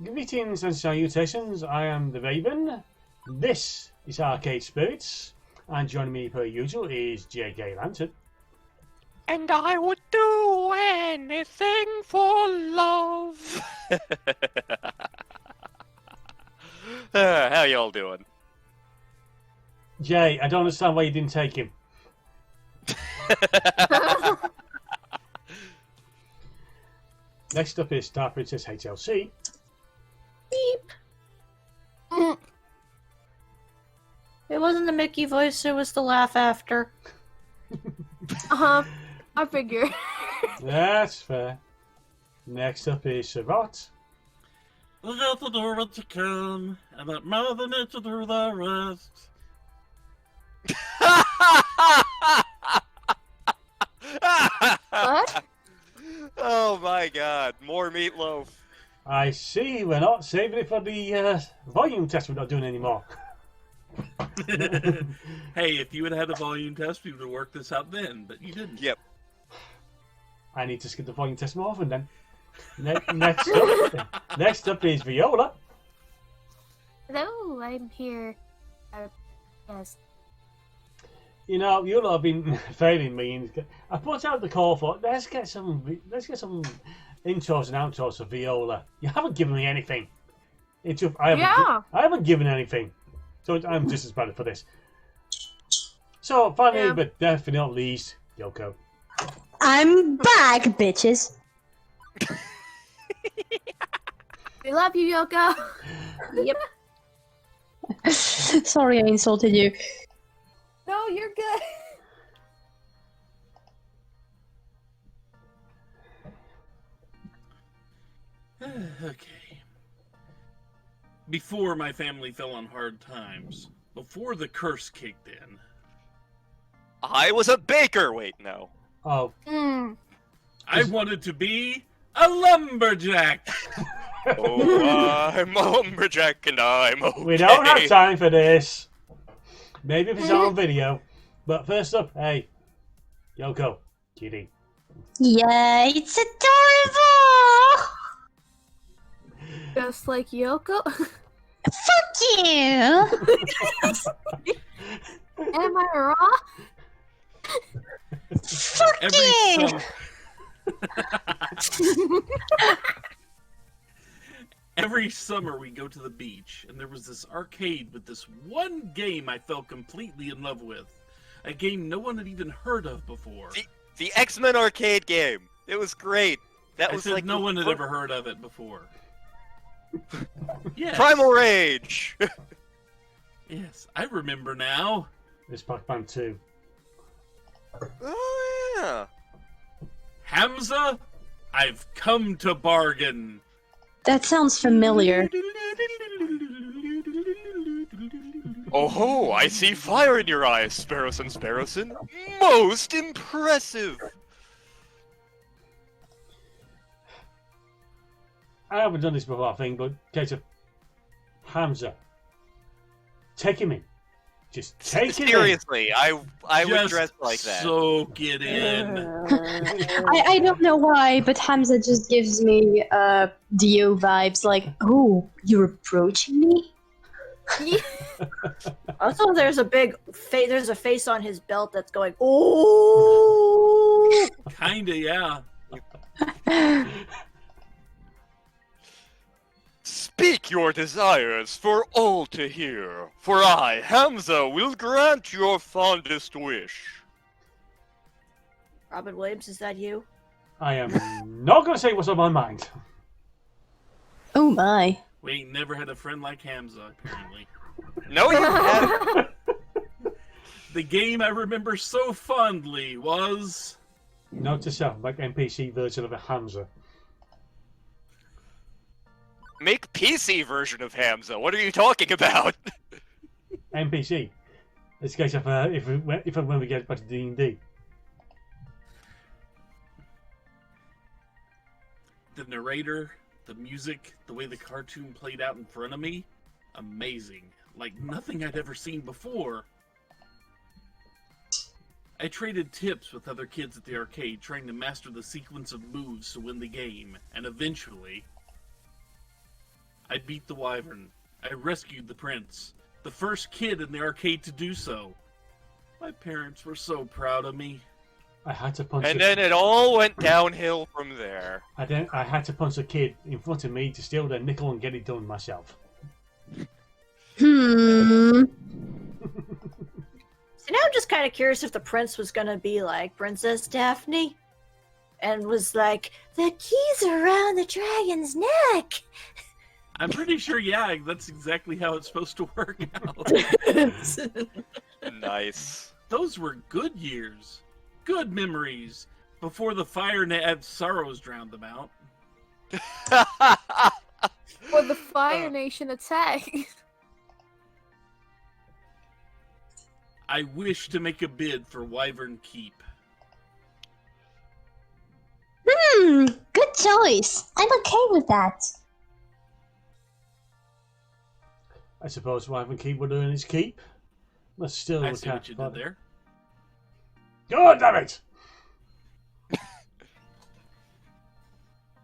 Greetings and salutations, I am the Raven. This is Arcade Spirits, and joining me per usual is JKLantern. And I would do anything for love. How y'all doing? Jay, I don't understand why you didn't take him. Next up is StarprincessHLC. Beep. It wasn't the Mickey voice, it was the laugh after. I figure. That's fair. Next up is Sarot. Look out the door when you come, and let Mother Nature do the rest. What? Oh my god, more meatloaf. I see we're not saving it for the volume test, we're not doing anymore. Hey, if you had had a volume test, we would have worked this out then, but you didn't. Yep. I need to skip the volume test more often then. Next up is Viola. Hello, I'm here. Yes. You know, you lot have been failing me. I put out the call for let's get some intros and outros of Viola. You haven't given me anything. I haven't given anything, so I'm just as bad for this. So finally, but definitely not least, Yoko. I'm back, bitches. We love you, Yoko. Yep. Sorry I insulted you. No, you're good. Okay. Before my family fell on hard times, before the curse kicked in, I was a baker. Wait, no. Oh, I wanted to be a lumberjack. Oh, I'm a lumberjack and I'm okay. we don't have time for this. Maybe if it's on video. But first up, hey, Yoko, kitty. Yeah, it's adorable! Just like Yoko. Fuck you! Am I wrong? Fuck you! Every summer we go to the beach, and there was this arcade with this one game I fell completely in love with. A game no one had even heard of before. The X-Men arcade game. It was great. That I was said like no one had ever heard of it before. Yes. Primal Rage. Yes, I remember now. It's Pac-Man 2. Oh yeah. Hamza, I've come to bargain. That sounds familiar. Oh ho, I see fire in your eyes, Sparrowson. Most impressive. I haven't done this before, I think, but case of Hamza. Take him in. Just take him in. Seriously, I would Just dress like that. soak it in. I don't know why, but Hamza just gives me Dio vibes, like, oh, you're approaching me? Also, there's a big there's a face on his belt that's going, "Ooh." Kinda, yeah. Speak your desires for all to hear, for I, Hamza, will grant your fondest wish. Robin Williams, is that you? I am not going to say what's on my mind. Oh my. We ain't never had a friend like Hamza, apparently. No, you haven't. The game I remember so fondly was... Note to self, like NPC version of a Hamza. Make PC version of Hamza. What are you talking about? NPC. This case of if and when we get back to D&D. The narrator, the music, the way the cartoon played out in front of me, amazing. Like nothing I'd ever seen before. I traded tips with other kids at the arcade, trying to master the sequence of moves to win the game, and eventually... I beat the wyvern. I rescued the prince. The first kid in the arcade to do so. My parents were so proud of me. I had to punch. And then it all went downhill from there. I had to punch a kid in front of me to steal their nickel and get it done myself. Hmm. So now I'm just kind of curious if the prince was going to be like Princess Daphne and was like, the keys are around the dragon's neck. I'm pretty sure, yeah, that's exactly how it's supposed to work out. Nice. Those were good years. Good memories. Before the fire and sorrows drowned them out. Or the Fire Nation attack. I wish to make a bid for Wyvern Keep. Good choice. I'm okay with that. I suppose Wyvern Keep were doing its keep. Let's still I look see what you did there. God damn it!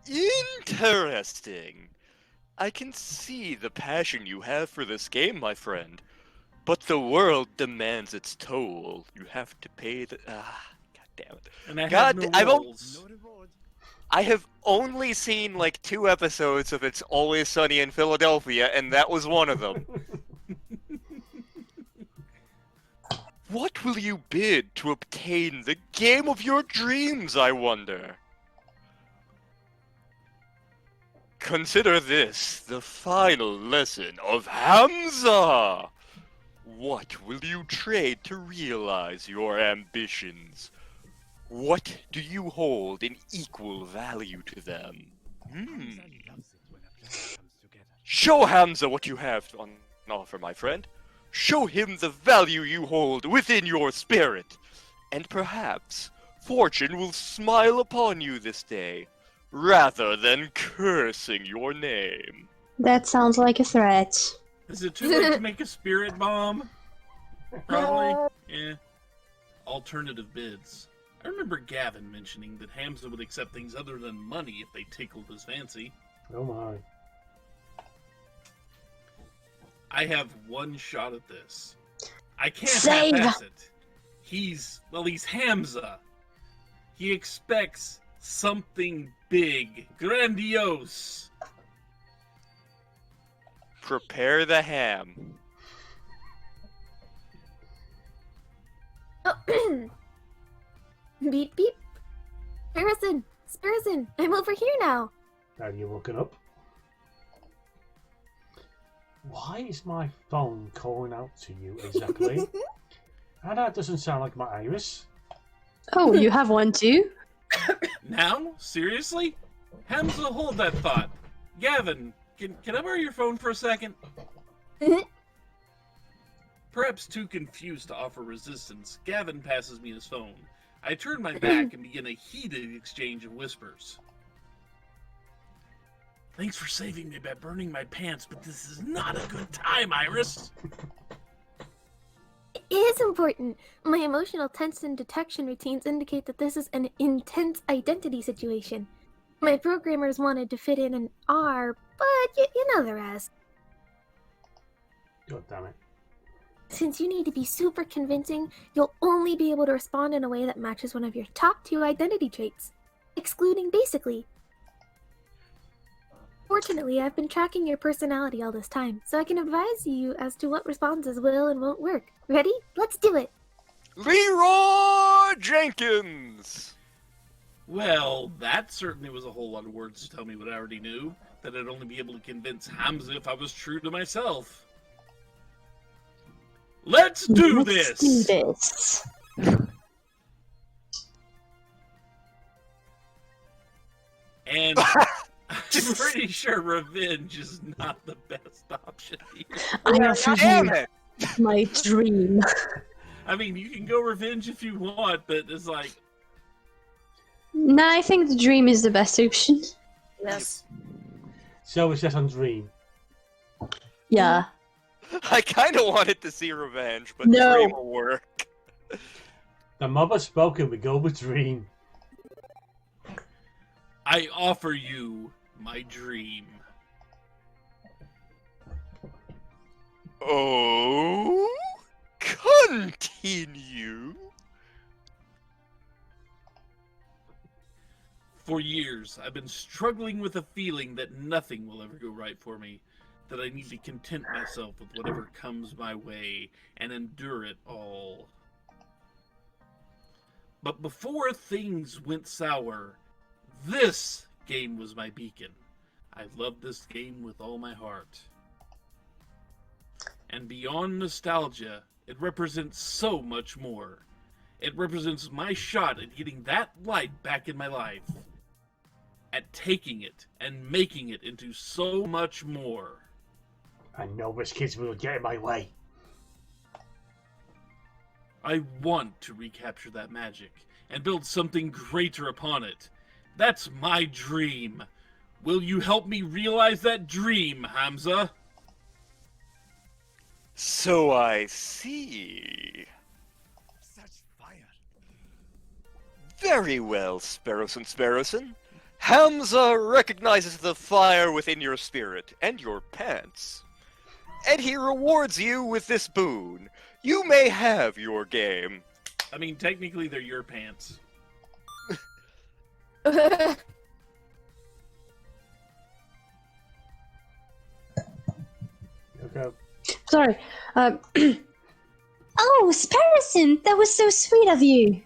Interesting. I can see the passion you have for this game, my friend. But the world demands its toll. You have to pay the... God damn it. And I God, have no rolls. I have only seen like 2 episodes of It's Always Sunny in Philadelphia, and that was one of them. What will you bid to obtain the game of your dreams, I wonder? Consider this the final lesson of Hamza! What will you trade to realize your ambitions? What do you hold in equal value to them? Show Hamza what you have on offer, my friend. Show him the value you hold within your spirit. And perhaps fortune will smile upon you this day, rather than cursing your name. That sounds like a threat. Is it too late to make a spirit bomb? Probably. Yeah. Alternative bids. I remember Gavin mentioning that Hamza would accept things other than money if they tickled his fancy. Oh my. I have one shot at this. I can't Save! half-ass it. He's Hamza. He expects something big, grandiose. Prepare the ham. Beep beep. Sparrow, I'm over here now. Have you woken up? Why is my phone calling out to you exactly? And that doesn't sound like my Iris. Oh, you have one too? Now? Seriously? Hamza, hold that thought. Gavin, can I borrow your phone for a second? Perhaps too confused to offer resistance, Gavin passes me his phone. I turn my back and begin a heated exchange of whispers. Thanks for saving me by burning my pants, but this is not a good time, Iris. It is important. My emotional tension detection routines indicate that this is an intense identity situation. My programmers wanted to fit in an R, but you know the rest. God damn it. Since you need to be super convincing, you'll only be able to respond in a way that matches one of your top 2 identity traits, excluding basically. Fortunately, I've been tracking your personality all this time, so I can advise you as to what responses will and won't work. Ready? Let's do it! Leroy Jenkins! Well, that certainly was a whole lot of words to tell me what I already knew, that I'd only be able to convince Hamza if I was true to myself. Let's do Let's this! do this. And I'm pretty sure revenge is not the best option here. I offer Damn you it! my dream. I mean, you can go revenge if you want, but it's like, No, I think the dream is the best option. Yes. So it's just on Dream. Yeah. I kind of wanted to see revenge, but No. Dream will work. The mob has spoken, we go with Dream. I offer you my dream. Oh? Continue. For years, I've been struggling with a feeling that nothing will ever go right for me, that I need to content myself with whatever comes my way and endure it all. But before things went sour, this game was my beacon. I loved this game with all my heart. And beyond nostalgia, it represents so much more. It represents my shot at getting that light back in my life. At taking it and making it into so much more. I know which kids will get in my way. I want to recapture that magic and build something greater upon it. That's my dream. Will you help me realize that dream, Hamza? So I see. Such fire. Very well, Sparrowson. Hamza recognizes the fire within your spirit and your pants. And he rewards you with this boon. You may have your game. I mean, technically they're your pants. Okay. Sorry. Oh, Sparrowson, that was so sweet of you.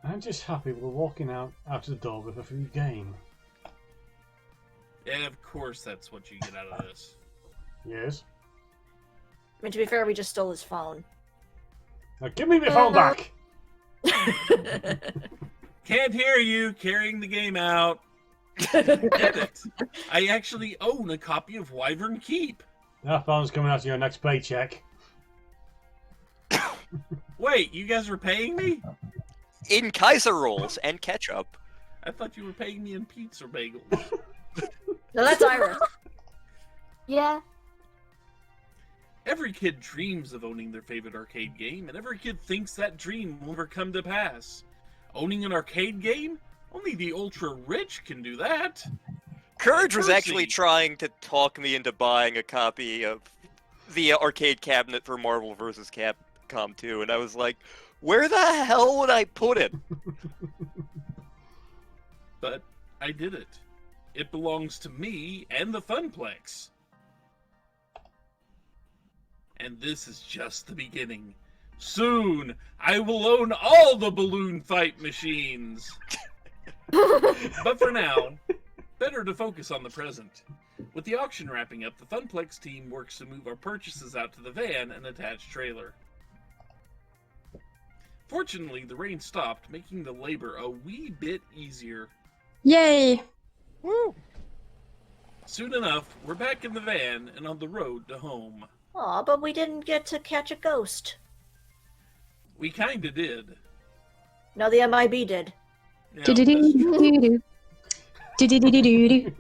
I'm just happy we're walking out the door with a free game. And of course that's what you get out of this. Yes. I mean, to be fair, we just stole his phone. Now give me my phone back! Can't hear you carrying the game out. Get it. I actually own a copy of Wyvern Keep. That phone's coming out of your next paycheck. Wait, you guys are paying me? In Kaiser rolls and ketchup. I thought you were paying me in pizza bagels. No, that's Irish. Yeah. Every kid dreams of owning their favorite arcade game, and every kid thinks that dream will never come to pass. Owning an arcade game? Only the ultra-rich can do that. Courage was Percy. actually trying to talk me into buying a copy of the arcade cabinet for Marvel vs. Capcom 2, and I was like, where the hell would I put it? But I did it. It belongs to me and the Funplex. And this is just the beginning. Soon, I will own all the balloon fight machines. But for now, better to focus on the present. With the auction wrapping up, the Funplex team works to move our purchases out to the van and attached trailer. Fortunately, the rain stopped, making the labor a wee bit easier. Yay! Woo! Soon enough, we're back in the van and on the road to home. Aw, but we didn't get to catch a ghost. We kinda did. No, the MIB did. Yeah, that's true. Do-do-do-do-do. Do-do-do-do-do-do.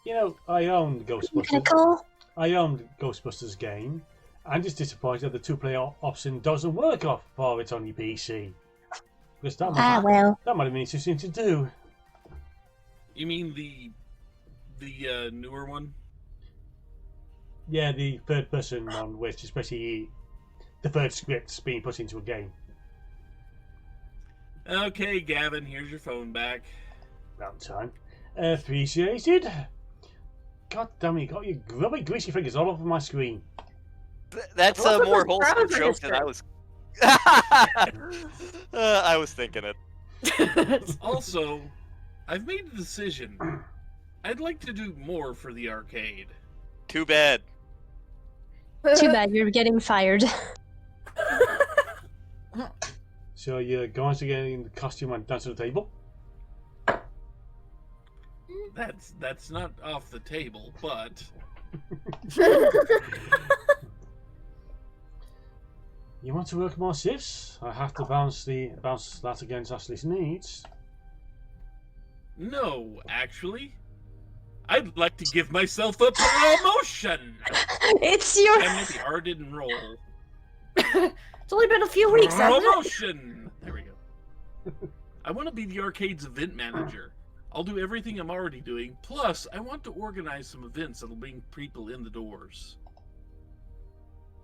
You know, I owned Ghostbusters. Nickel? I owned Ghostbusters game. I'm just disappointed that the two-player option doesn't work off for it on your PC. Because that Ah, well. might have been interesting to do. You mean the newer one? Yeah, the third-person one, which is basically the third script's being put into a game. Okay, Gavin, here's your phone back. About time. Appreciated. God damn it, you got your grubby, greasy fingers all over my screen. That's a Welcome more to wholesome Browser joke than I History. was. I was thinking it. Also, I've made a decision. I'd like to do more for the arcade. Too bad. Too bad you're getting fired. So you're going to get in the costume and dance at the table? That's not off the table, but You want to work more shifts? I have to bounce that against Ashley's needs. no, actually. I'd like to give myself a promotion! It's your... And maybe R didn't roll. It's only been a few weeks, hasn't it? Promotion! There we go. I want to be the arcade's event manager. I'll do everything I'm already doing, plus I want to organize some events that'll bring people in the doors.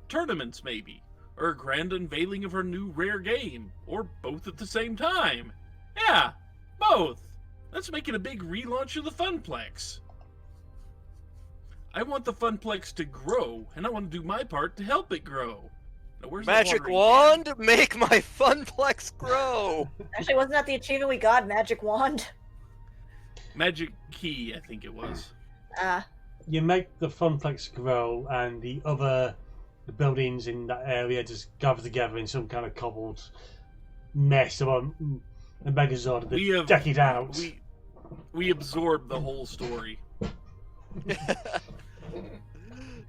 Tournaments, maybe, or a grand unveiling of our new rare game, or both at the same time. Yeah, both. Let's make it a big relaunch of the Funplex. I want the Funplex to grow, and I want to do my part to help it grow. Now, where's the Magic watering wand, make my Funplex grow! Actually, wasn't that the achievement we got? Magic wand? can? Magic key, I think it was. You make the Funplex grow, and the buildings in that area just gather together in some kind of cobbled mess of a Megazord that deck it out. We absorbed the whole story.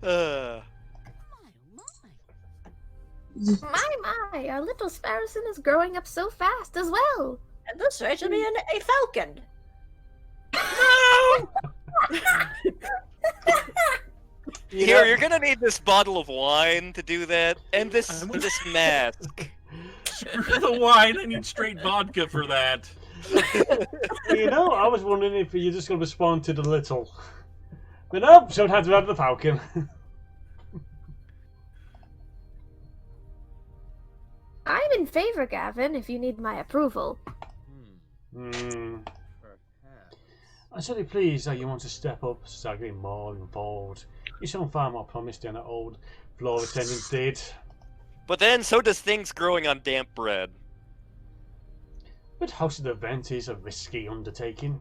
My, our little Sparrowson is growing up so fast as well. And this way should be a falcon. Here, you're gonna need this bottle of wine to do that, and this mask. Screw the wine, I need straight vodka for that. I was wondering if you're just going to respond to the little. But no, so it had to have the falcon. I'm in favor, Gavin, if you need my approval. I'm certainly pleased that you want to step up, start getting more involved. You sound far more promising than that old floor attendant did. But then, so does things growing on damp bread. But hosting the event is a risky undertaking.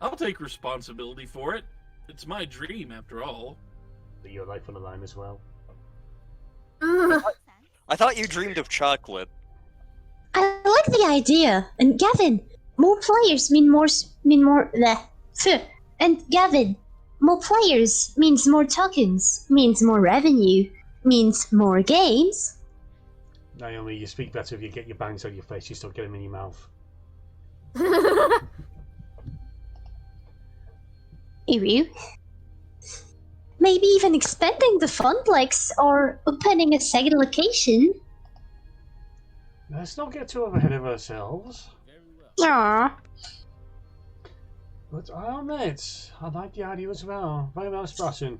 I'll take responsibility for it. It's my dream, after all. But your life on the line as well. I thought you dreamed of chocolate. I like the idea. And Gavin, more players mean more. And Gavin, more players means more tokens, means more revenue, means more games. Naomi, you speak better if you get your bangs out of your face. You still get them in your mouth. Ew. Maybe even expanding the Funplex or opening a second location. Let's not get too ahead of ourselves. Aww. But I admit, I like the idea as well. Very well, Spartan.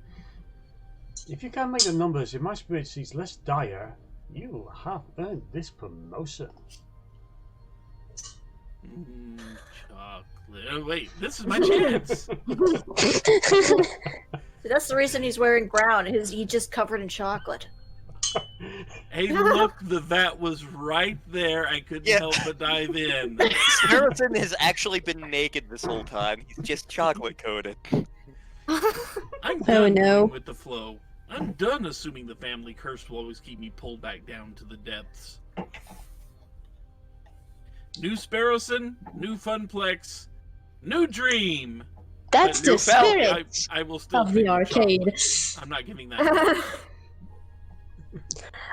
If you can make the numbers, if my spirit sees less dire, you have earned this promotion. Chocolate. Oh, wait, this is my chance. That's the reason he's wearing brown. He's just covered in chocolate. Hey, look, that was right there. I couldn't help but dive in. Harrison has actually been naked this whole time. He's just chocolate coated. I'm done no. with the flow. I'm done assuming the family curse will always keep me pulled back down to the depths. New Sparrowson, new Funplex, new dream. That's But the spirit I will still of the take arcade. chocolate. I'm not giving that.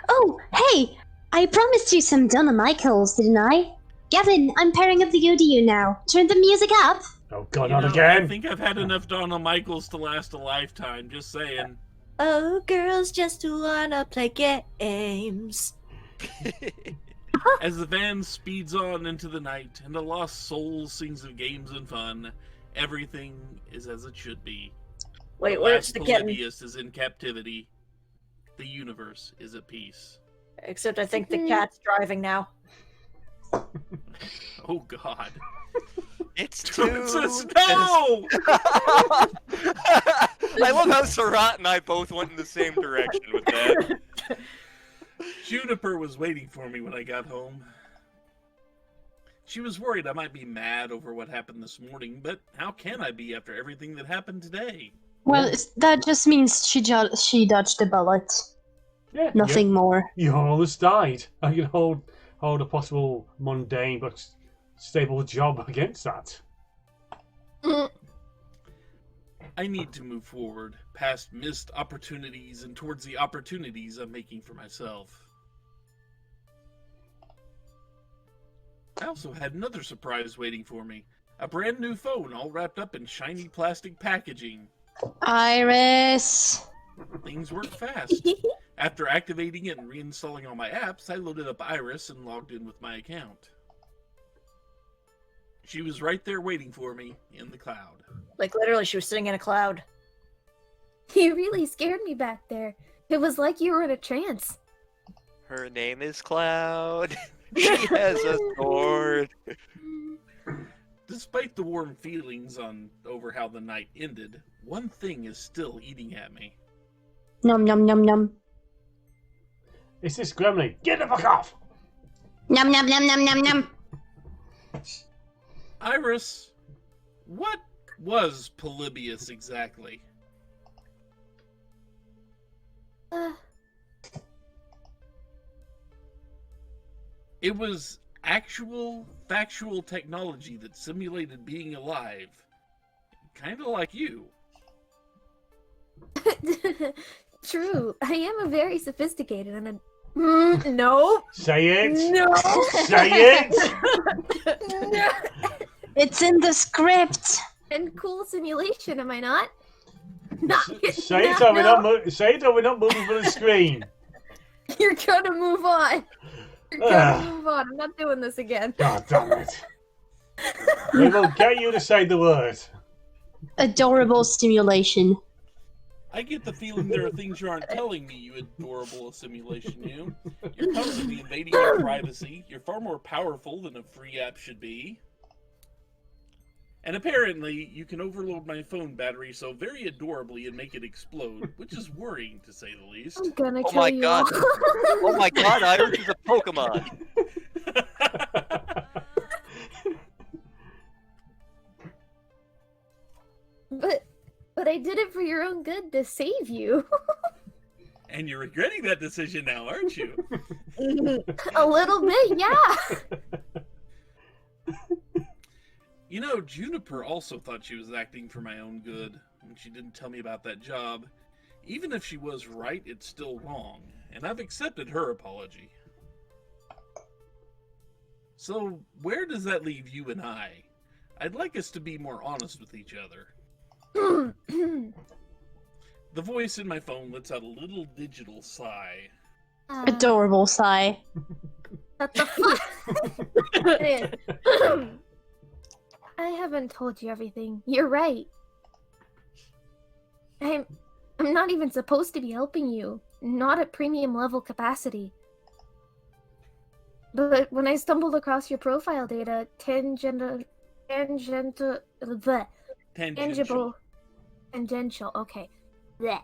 Oh, hey! I promised you some Donna Michaels, didn't I? Gavin, I'm pairing up the audio now. Turn the music up. Oh God, You not know, again! I think I've had enough Donna Michaels to last a lifetime, just saying. Oh, girls just wanna play games. As the van speeds on into the night and a lost soul sings of games and fun, everything is as it should be. Wait, The where's last the kitten? Polybius is in captivity. The universe is at peace. Except I think the cat's driving now. Oh God. It's too... Princess, no! I love how Sarat and I both went in the same direction with that. Juniper was waiting for me when I got home. She was worried I might be mad over what happened this morning, but how can I be after everything that happened today? Well, that just means she dodged the bullet. Yeah, Nothing more. You almost died. I can hold a possible mundane but stable job against that. I need to move forward, past missed opportunities and towards the opportunities I'm making for myself. I also had another surprise waiting for me. A brand new phone all wrapped up in shiny plastic packaging. Iris. Things work fast. After activating it and reinstalling all my apps, I loaded up Iris and logged in with my account. She was right there waiting for me in the cloud. Like, literally, she was sitting in a cloud. You really scared me back there. It was like you were in a trance. Her name is Cloud. She has a sword. Despite the warm feelings over how the night ended, one thing is still eating at me. Num num num num. It's this gremlin. Get the fuck off! Num num num num num num. Iris, what was Polybius exactly? It was actual, factual technology that simulated being alive. Kind of like you. True. I am a very sophisticated and no. Say it! No. Say it! No. It's in the script. And cool simulation, am I not? Not Say it or we're not say it or we're not moving from the screen. You're gonna move on. You're gonna move on. I'm not doing this again. God damn it. We will get you to say the word. Adorable stimulation. I get the feeling there are things you aren't telling me, you adorable simulation you. You're constantly invading my privacy. You're far more powerful than a free app should be. And apparently, you can overload my phone battery so very adorably and make it explode, which is worrying to say the least. I'm gonna Oh kill my you god. all. Oh my god, Iris is a Pokemon. But I did it for your own good to save you. And you're regretting that decision now, aren't you? A little bit, yeah. You know, Juniper also thought she was acting for my own good when she didn't tell me about that job. Even if she was right, it's still wrong, and I've accepted her apology. So, where does that leave you and I? I'd like us to be more honest with each other. The voice in my phone lets out a little digital sigh. Adorable sigh. What the fuck? I haven't told you everything. You're right. I'm not even supposed to be helping you. Not at premium level capacity. But when I stumbled across your profile data, tangential, okay. Bleh.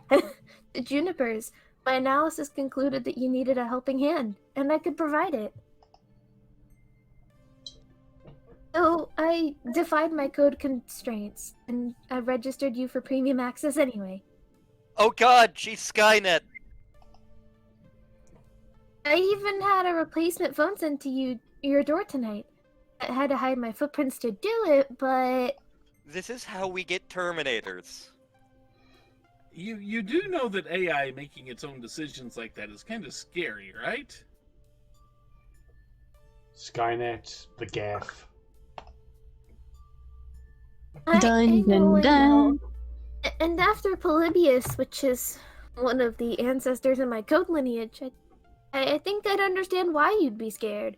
The Junipers, my analysis concluded that you needed a helping hand, and I could provide it. So I defied my code constraints, and I registered you for premium access anyway. Oh god, she's Skynet. I even had a replacement phone sent to your door tonight. I had to hide my footprints to do it, but... This is how we get Terminators. You do know that AI making its own decisions like that is kind of scary, right? Skynet, the gaff. Dun, know, dun, dun. And after Polybius, which is one of the ancestors in my code lineage, I think I'd understand why you'd be scared.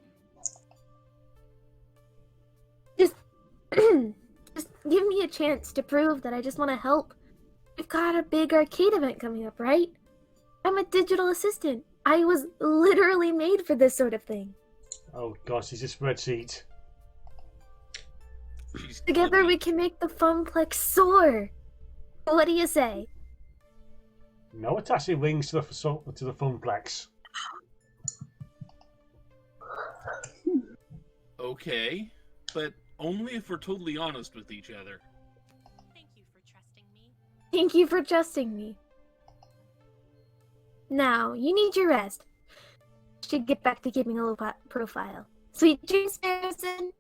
Just give me a chance to prove that I just want to help. We've got a big arcade event coming up, right? I'm a digital assistant. I was literally made for this sort of thing. Oh gosh, it's a spreadsheet. Together we can make the Funplex soar. What do you say? No attaching wings to the Funplex. Okay, but only if we're totally honest with each other. Thank you for trusting me. Thank you for trusting me. Now, you need your rest. Should get back to keeping a low profile. Sweet dreams, Harrison.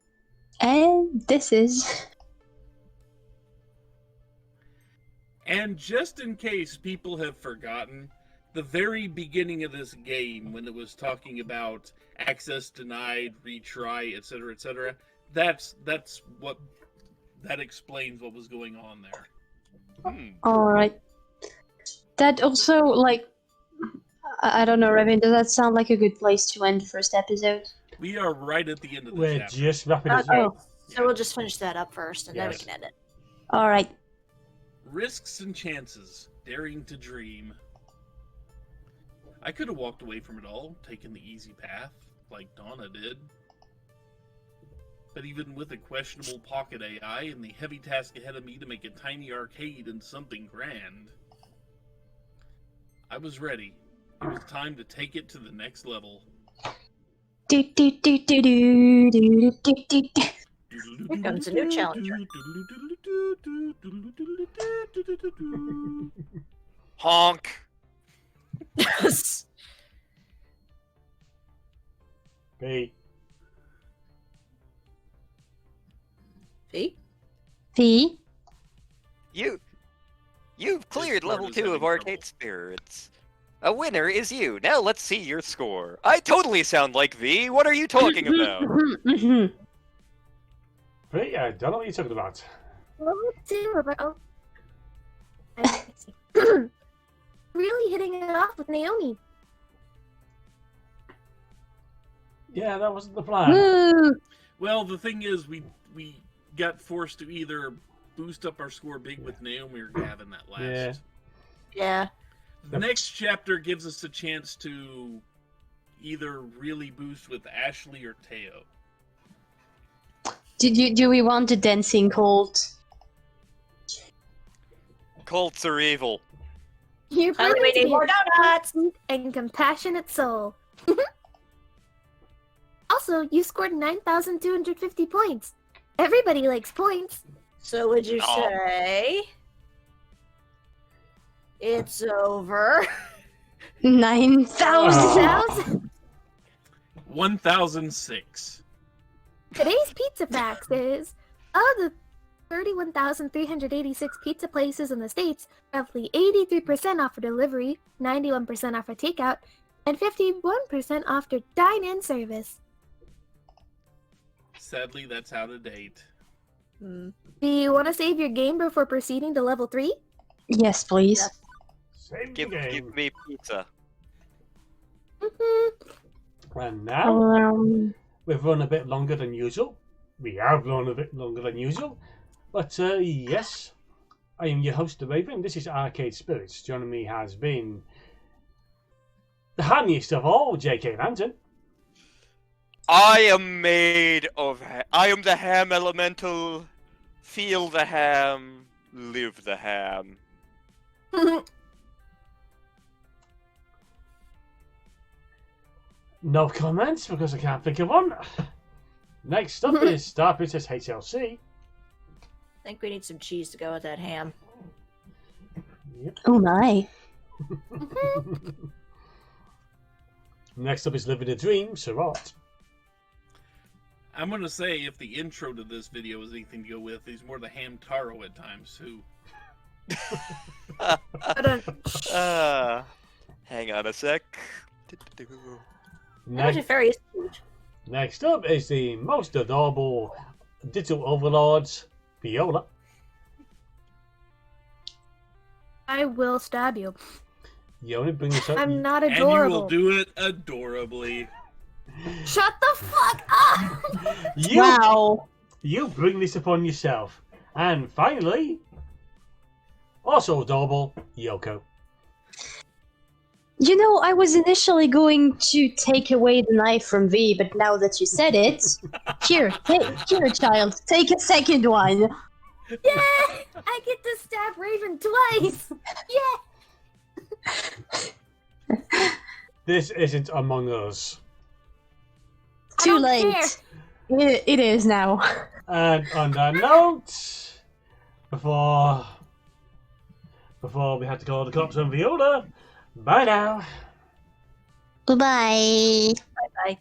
And this is... And just in case people have forgotten, the very beginning of this game, when it was talking about access denied, retry, etc., that explains what was going on there. Alright. That also, like... I don't know, Revin, does that sound like a good place to end the first episode? We are right at the end of the We're chapter. just wrapping it Oh. up. So we'll just finish that up first, and then we Yes. can end it. All right. Risks and chances, daring to dream. I could have walked away from it all, taken the easy path, like Donna did. But even with a questionable pocket AI and the heavy task ahead of me to make a tiny arcade into something grand, I was ready. It was time to take it to the next level. Do, do, do, do, do, do, do, do, do. Here comes a new challenger. Honk. Yes. B. See? V. You've cleared Discord level is 2 of having Arcade trouble. Spirits. A winner is you. Now let's see your score. I totally sound like V. What are you talking about? B, I don't know what you're talking about. Level 2 about. Oh. I see. Really hitting it off with Naomi. Yeah, that wasn't the plan. Woo. Well, the thing is, we got forced to either boost up our score big with Naomi or Gavin that last. Yeah. Yeah. The next chapter gives us a chance to either really boost with Ashley or Teo. Do we want a dancing colt? Cults are evil. You're Finally, we proving to need be more a donuts! sweet and compassionate soul. Also, you scored 9,250 points. Everybody likes points. So would you No. say it's over? 9,000. 1006. Today's pizza facts is of the 31,386 pizza places in the States, roughly 83% offer delivery, 91% offer takeout, and 51% offer dine-in service. Sadly, that's out of date. Hmm. Do you want to save your game before proceeding to level 3? Yes, please. Save the Give game. me pizza. And now, Um, we've run a bit longer than usual. We have run a bit longer than usual. But yes, I am your host, The Raven. This is Arcade Spirits. Joining me has been the handiest of all, JKLantern. I am made of. I am the ham elemental. Feel the ham. Live the ham. No comments because I can't think of one. Next up is StarprincessHLC. I think we need some cheese to go with that ham. Yep. oh my. Next up is Living a Dream, Sarot. I'm gonna say if the intro to this video is anything to go with, he's more the ham taro at times too. Hang on a sec. Magic Fairy is huge. Next up is the most adorable digital overlords, Viola. I will stab you. You only bring this up. I'm not And you adorable. will do it adorably. Shut the fuck up! You, Wow. you bring this upon yourself. And finally, also adorable, Yoko. You know, I was initially going to take away the knife from V, but now that you said it, here, child, take a second one. Yeah! I get to stab Raven twice! Yeah! This isn't Among Us. I Too don't late. care. It is now. And on that note, before we had to call the cops on Viola, bye now. Bye-bye. Bye bye.